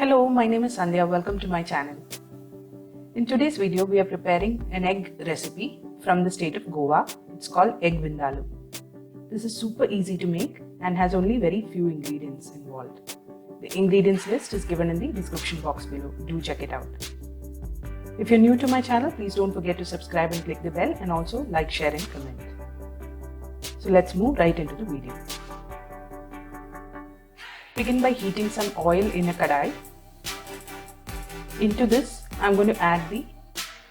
Hello, my name is Sandhya. Welcome to my channel. In today's video, we are preparing an egg recipe from the state of Goa. It's called egg Vindaloo. This is super easy to make and has only very few ingredients involved. The ingredients list is given in the description box below. Do check it out. If you're new to my channel, please don't forget to subscribe and click the bell, and also like, share and comment. So let's move right into the video. Begin by heating some oil in a kadai. Into this, I'm going to add the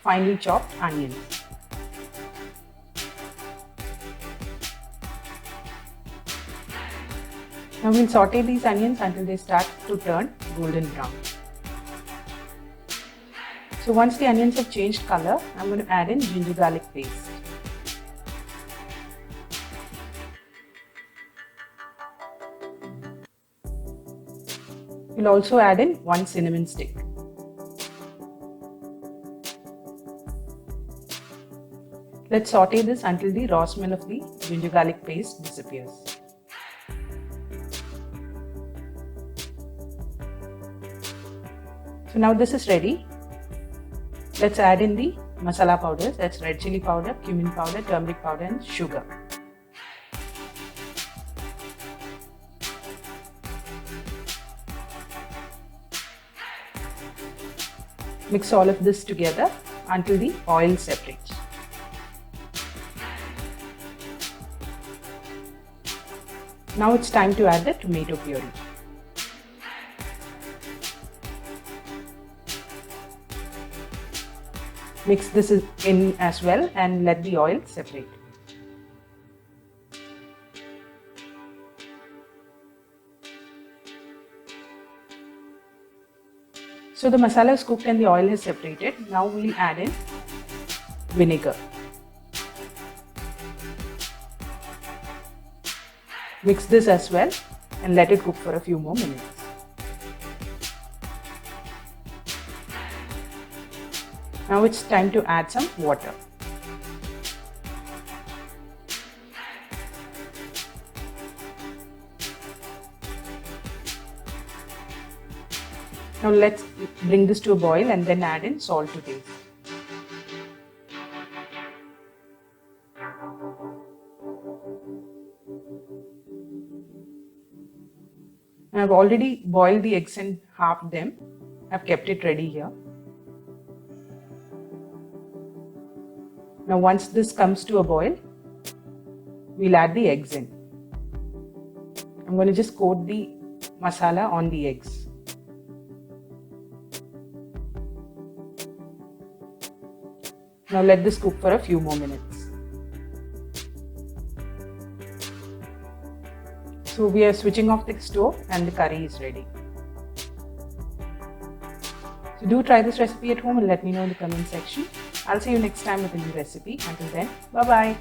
finely chopped onions. Now we'll saute these onions until they start to turn golden brown. So once the onions have changed color, I'm going to add in ginger garlic paste. We'll also add in 1 cinnamon stick. Let's saute this until the raw smell of the ginger garlic paste disappears. So now this is ready. Let's add in the masala powders. That's red chili powder, cumin powder, turmeric powder and sugar. Mix all of this together until the oil separates. Now it's time to add the tomato puree. Mix this in as well and let the oil separate. So the masala is cooked and the oil is separated. Now we'll add in vinegar. Mix this as well and let it cook for a few more minutes. Now it's time to add some water. Now let's bring this to a boil and then add in salt to taste. I've already boiled the eggs and halved them. I've kept it ready here. Now once this comes to a boil, we'll add the eggs in. I'm going to just coat the masala on the eggs. Now let this cook for a few more minutes. So we are switching off the stove and the curry is ready. So do try this recipe at home and let me know in the comment section. I'll see you next time with a new recipe. Until then, bye bye.